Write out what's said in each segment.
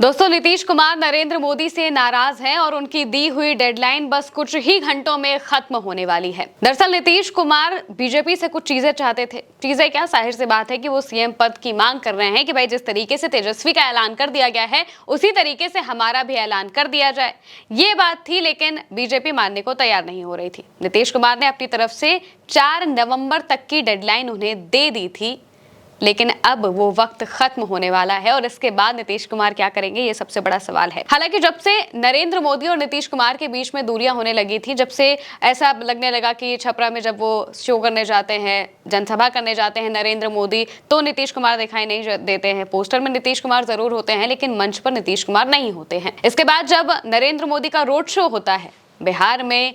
दोस्तों, नीतीश कुमार नरेंद्र मोदी से नाराज हैं और उनकी दी हुई डेडलाइन बस कुछ ही घंटों में खत्म होने वाली है। दरअसल नीतीश कुमार बीजेपी से कुछ चीजें चाहते थे। चीजें क्या, जाहिर सी बात है कि वो सीएम पद की मांग कर रहे हैं कि भाई जिस तरीके से तेजस्वी का ऐलान कर दिया गया है उसी तरीके से हमारा भी ऐलान कर दिया जाए, ये बात थी। लेकिन बीजेपी मानने को तैयार नहीं हो रही थी। नीतीश कुमार ने अपनी तरफ से 4 नवंबर तक की डेडलाइन उन्हें दे दी थी, लेकिन अब वो वक्त खत्म होने वाला है और इसके बाद नीतीश कुमार क्या करेंगे, ये सबसे बड़ा सवाल है। हालांकि जब से नरेंद्र मोदी और नीतीश कुमार के बीच में दूरियां होने लगी थी, जब से ऐसा लगने लगा कि छपरा में जब वो शो करने जाते हैं, जनसभा करने जाते हैं नरेंद्र मोदी, तो नीतीश कुमार दिखाई नहीं देते हैं। पोस्टर में नीतीश कुमार जरूर होते हैं लेकिन मंच पर नीतीश कुमार नहीं होते हैं। इसके बाद जब नरेंद्र मोदी का रोड शो होता है बिहार में,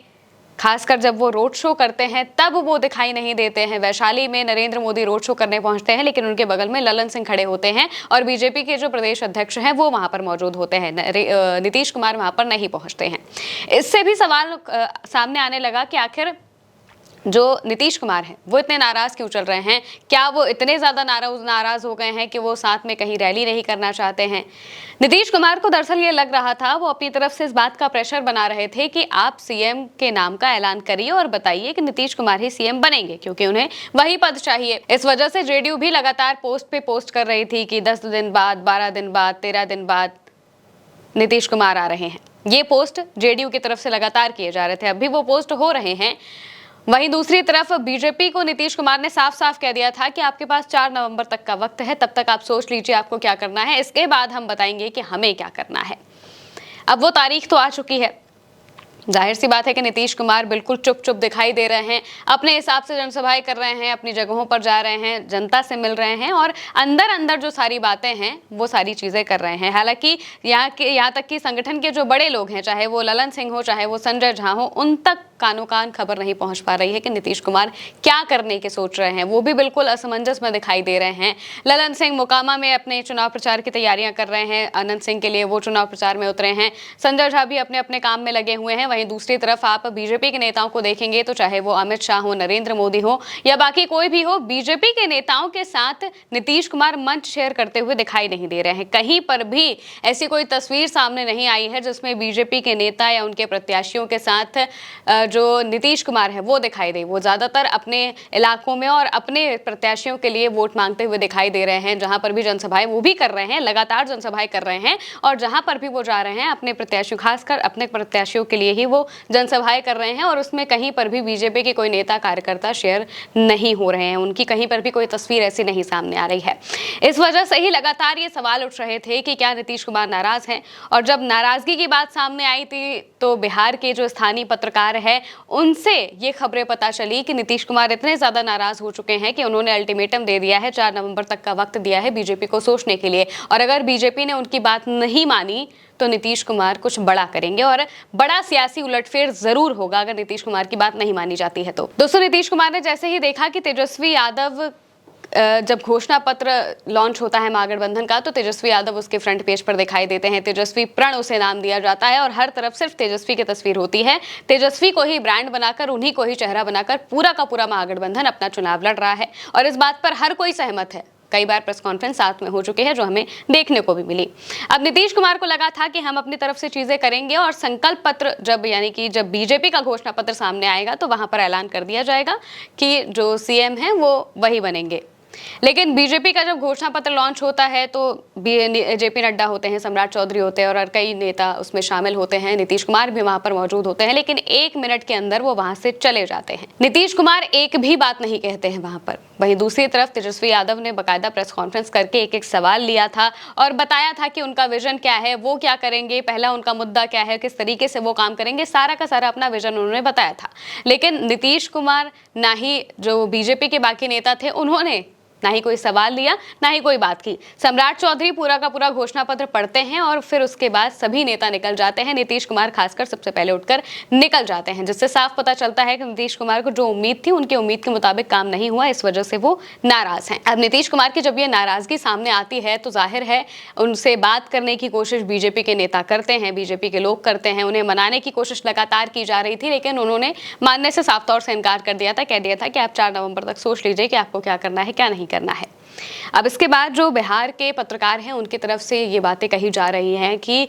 खासकर जब वो रोड शो करते हैं तब वो दिखाई नहीं देते हैं। वैशाली में नरेंद्र मोदी रोड शो करने पहुंचते हैं लेकिन उनके बगल में ललन सिंह खड़े होते हैं और बीजेपी के जो प्रदेश अध्यक्ष हैं वो वहां पर मौजूद होते हैं। नीतीश कुमार वहां पर नहीं पहुंचते हैं। इससे भी सवाल सामने आने लगा कि आखिर जो नीतीश कुमार हैं वो इतने नाराज क्यों चल रहे हैं। क्या वो इतने ज्यादा नाराज हो गए हैं कि वो साथ में कहीं रैली नहीं करना चाहते हैं। नीतीश कुमार को दरअसल ये लग रहा था, वो अपनी तरफ से इस बात का प्रेशर बना रहे थे कि आप सीएम के नाम का ऐलान करिए और बताइए कि नीतीश कुमार ही सीएम बनेंगे, क्योंकि उन्हें वही पद चाहिए। इस वजह से जेडीयू भी लगातार पोस्ट पे पोस्ट कर रही थी कि 10 दिन बाद, 12 दिन बाद, 13 दिन बाद नीतीश कुमार आ रहे हैं। ये पोस्ट जेडीयू की तरफ से लगातार किए जा रहे थे, अभी वो पोस्ट हो रहे हैं। वहीं दूसरी तरफ बीजेपी को नीतीश कुमार ने साफ साफ कह दिया था कि आपके पास 4 नवंबर तक का वक्त है, तब तक आप सोच लीजिए आपको क्या करना है, इसके बाद हम बताएंगे कि हमें क्या करना है। अब वो तारीख तो आ चुकी है। जाहिर सी बात है कि नीतीश कुमार बिल्कुल चुप चुप दिखाई दे रहे हैं, अपने हिसाब से जनसभाएं कर रहे हैं, अपनी जगहों पर जा रहे हैं, जनता से मिल रहे हैं और अंदर अंदर जो सारी बातें हैं वो सारी चीजें कर रहे हैं। हालांकि यहाँ तक कि संगठन के जो बड़े लोग हैं, चाहे वो ललन सिंह हो, चाहे वो संजय झा हो, उन तक कानों कान खबर नहीं पहुंच पा रही है कि नीतीश कुमार क्या करने के सोच रहे हैं। वो भी बिल्कुल असमंजस में दिखाई दे रहे हैं। ललन सिंह मोकामा में अपने चुनाव प्रचार की तैयारियां कर रहे हैं, अनंत सिंह के लिए वो चुनाव प्रचार में उतरे हैं। संजय झा भी अपने अपने काम में लगे हुए हैं। वहीं दूसरी तरफ आप बीजेपी के नेताओं को देखेंगे तो चाहे वो अमित शाह हो, नरेंद्र मोदी हो या बाकी कोई भी हो, बीजेपी के नेताओं के साथ नीतीश कुमार मंच शेयर करते हुए दिखाई नहीं दे रहे हैं। कहीं पर भी ऐसी कोई तस्वीर सामने नहीं आई है जिसमें बीजेपी के नेता या उनके प्रत्याशियों के साथ जो नीतीश कुमार है वो दिखाई दे। वो ज्यादातर अपने इलाकों में और अपने प्रत्याशियों के लिए वोट मांगते हुए दिखाई दे रहे हैं। जहां पर भी जनसभाएं वो भी कर रहे हैं, लगातार जनसभाएं कर रहे हैं और जहां पर भी वो जा रहे हैं अपने प्रत्याशियों, खासकर अपने प्रत्याशियों के लिए ही वो जनसभाएं कर रहे हैं और उसमें कहीं पर भी बीजेपी के कोई नेता कार्यकर्ता शेयर नहीं हो रहे हैं। उनकी कहीं पर भी कोई तस्वीर ऐसी नहीं सामने आ रही है। इस वजह से ही लगातार ये सवाल उठ रहे थे कि क्या नीतीश कुमार नाराज हैं। और जब नाराजगी की बात सामने आई थी तो बिहार के जो स्थानीय पत्रकार है उनसे ये खबरें पता चली कि नीतीश कुमार इतने ज्यादा नाराज हो चुके हैं कि उन्होंने अल्टीमेटम दे दिया है, 4 नवंबर तक का वक्त दिया है बीजेपी को सोचने के लिए। और अगर बीजेपी ने उनकी बात नहीं मानी तो नीतीश कुमार कुछ बड़ा करेंगे और बड़ा सियासी उलटफेर जरूर होगा अगर नीतीश कुमार की बात नहीं मानी जाती है तो। दोस्तों, नीतीश कुमार ने जैसे ही देखा कि तेजस्वी यादव जब घोषणा पत्र लॉन्च होता है महागठबंधन का तो तेजस्वी यादव उसके फ्रंट पेज पर दिखाई देते हैं। तेजस्वी प्रण उसे नाम दिया जाता है और हर तरफ सिर्फ तेजस्वी की तस्वीर होती है। तेजस्वी को ही ब्रांड बनाकर, उन्हीं को ही चेहरा बनाकर पूरा का पूरा महागठबंधन अपना चुनाव लड़ रहा है और इस बात पर हर कोई सहमत है। कई बार प्रेस कॉन्फ्रेंस साथ में हो चुकी है जो हमें देखने को भी मिली। अब नीतीश कुमार को लगा था कि हम अपनी तरफ से चीजें करेंगे और संकल्प पत्र जब बीजेपी का घोषणा पत्र सामने आएगा तो वहां पर ऐलान कर दिया जाएगा कि जो सीएम है वो वही बनेंगे। लेकिन बीजेपी का जब घोषणा पत्र लॉन्च होता है तो जेपी नड्डा होते हैं, सम्राट चौधरी होते हैं और कई नेता उसमें शामिल होते हैं। नीतीश कुमार भी वहां पर मौजूद होते हैं, लेकिन 1 मिनट के अंदर वो वहां से चले जाते हैं। नीतीश कुमार एक भी बात नहीं कहते हैं वहां पर। वहीं दूसरी तरफ तेजस्वी यादव ने बाकायदा प्रेस कॉन्फ्रेंस करके एक एक सवाल लिया था और बताया था कि उनका विजन क्या है, वो क्या करेंगे, पहला उनका मुद्दा क्या है, किस तरीके से वो काम करेंगे, सारा का सारा अपना विजन उन्होंने बताया था। लेकिन नीतीश कुमार ना ही जो बीजेपी के बाकी नेता थे उन्होंने ना ही कोई सवाल लिया, ना ही कोई बात की। सम्राट चौधरी पूरा का पूरा घोषणा पत्र पढ़ते हैं और फिर उसके बाद सभी नेता निकल जाते हैं। नीतीश कुमार खासकर सबसे पहले उठकर निकल जाते हैं, जिससे साफ पता चलता है कि नीतीश कुमार को जो उम्मीद थी उनकी उम्मीद के मुताबिक काम नहीं हुआ, इस वजह से वो नाराज हैं। अब नीतीश कुमार की जब ये नाराजगी सामने आती है तो जाहिर है उनसे बात करने की कोशिश बीजेपी के नेता करते हैं, बीजेपी के लोग करते हैं। उन्हें मनाने की कोशिश लगातार की जा रही थी लेकिन उन्होंने मानने से साफ तौर से इनकार कर दिया था, कह दिया था कि आप 4 नवंबर तक सोच लीजिए कि आपको क्या करना है क्या नहीं करना है। अब इसके बाद जो बिहार के पत्रकार हैं उनकी तरफ से ये बातें कही जा रही हैं कि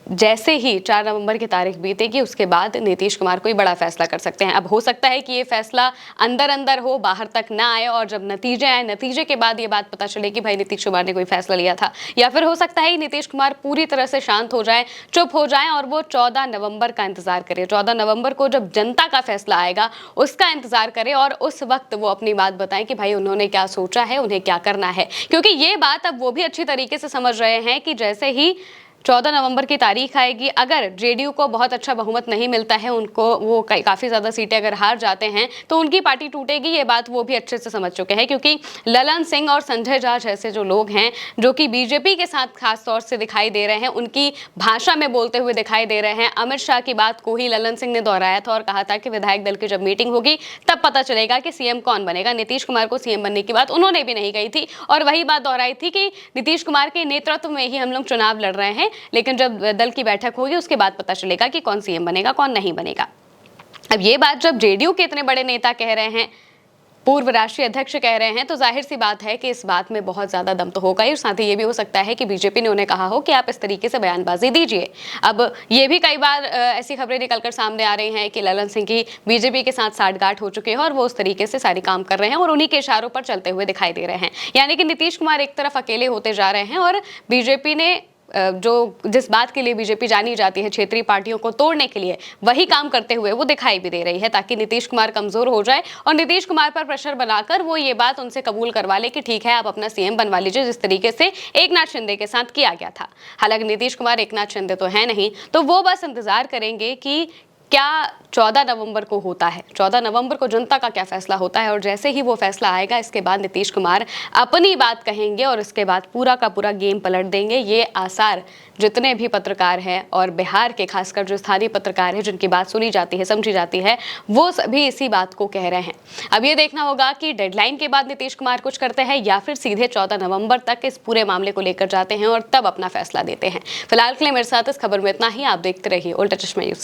जैसे ही 4 नवंबर की तारीख बीतेगी उसके बाद नीतीश कुमार कोई बड़ा फैसला कर सकते हैं। अब हो सकता है कि ये फैसला अंदर अंदर हो, बाहर तक ना आए, और जब नतीजे आए, नतीजे के बाद ये बात पता चले कि भाई नीतीश कुमार ने कोई फैसला लिया था। या फिर हो सकता है कि नीतीश कुमार पूरी तरह से शांत हो जाए, चुप हो जाए और वो 14 नवंबर का इंतजार करे। 14 नवंबर को जब जनता का फैसला आएगा उसका इंतजार करे और उस वक्त वो अपनी बात बताएं कि भाई उन्होंने क्या सोचा है, उन्हें क्या करना है। क्योंकि ये बात अब वो भी अच्छी तरीके से समझ रहे हैं कि जैसे ही 14 नवंबर की तारीख आएगी, अगर जेडीयू को बहुत अच्छा बहुमत नहीं मिलता है, उनको वो काफ़ी ज़्यादा सीटें अगर हार जाते हैं तो उनकी पार्टी टूटेगी। ये बात वो भी अच्छे से समझ चुके हैं, क्योंकि ललन सिंह और संजय झा जैसे जो लोग हैं जो कि बीजेपी के साथ खास तौर से दिखाई दे रहे हैं, उनकी भाषा में बोलते हुए दिखाई दे रहे हैं। अमित शाह की बात को ही ललन सिंह ने दोहराया था और कहा था कि विधायक दल की जब मीटिंग होगी तब पता चलेगा कि सीएम कौन बनेगा। नीतीश कुमार को सीएम बनने की बात उन्होंने भी नहीं कही थी और वही बात दोहराई थी कि नीतीश कुमार के नेतृत्व में ही हम लोग चुनाव लड़ रहे हैं, लेकिन जब दल की बैठक होगी उसके बाद पता चलेगा कि कौन सीएम बनेगा, कौन नहीं बनेगा। अब ये बात जब जेडीयू के इतने बड़े नेता कह रहे हैं, पूर्व राष्ट्रीय अध्यक्ष कह रहे हैं, तो जाहिर सी बात है कि इस बात में बहुत ज्यादा दम तो होगा ही। और साथ ही ये भी हो सकता है कि बीजेपी ने उन्हें कहा हो कि आप इस तरीके से बयानबाजी दीजिए। अब ये भी कई बार ऐसी खबरें निकलकर सामने आ रही हैं कि ललन सिंह की बीजेपी के साथ साठगांठ हो चुके हैं और वो उस तरीके से सारी काम कर रहे हैं और उन्हीं के इशारों पर चलते हुए दिखाई दे रहे हैं। यानी कि नीतीश कुमार एक तरफ अकेले होते जा रहे हैं और बीजेपी ने जो जिस बात के लिए बीजेपी जानी जाती है क्षेत्रीय पार्टियों को तोड़ने के लिए, वही काम करते हुए वो दिखाई भी दे रही है, ताकि नीतीश कुमार कमजोर हो जाए और नीतीश कुमार पर प्रेशर बनाकर वो ये बात उनसे कबूल करवा ले कि ठीक है आप अपना सीएम बनवा लीजिए, जिस तरीके से एकनाथ शिंदे के साथ किया गया था। हालांकि नीतीश कुमार एकनाथ शिंदे तो है नहीं, तो वो बस इंतजार करेंगे कि क्या 14 नवंबर को होता है, 14 नवंबर को जनता का क्या फैसला होता है। और जैसे ही वो फैसला आएगा इसके बाद नीतीश कुमार अपनी बात कहेंगे और इसके बाद पूरा का पूरा गेम पलट देंगे। ये आसार जितने भी पत्रकार हैं और बिहार के खासकर जो स्थानीय पत्रकार हैं जिनकी बात सुनी जाती है, समझी जाती है, वो सभी इसी बात को कह रहे हैं। अब ये देखना होगा कि डेडलाइन के बाद नीतीश कुमार कुछ करते हैं या फिर सीधे 14 नवंबर तक इस पूरे मामले को लेकर जाते हैं और तब अपना फैसला देते हैं। फिलहाल के लिए मेरे साथ इस खबर में इतना ही। आप देखते रहिए उल्टा चश्मा यूसी।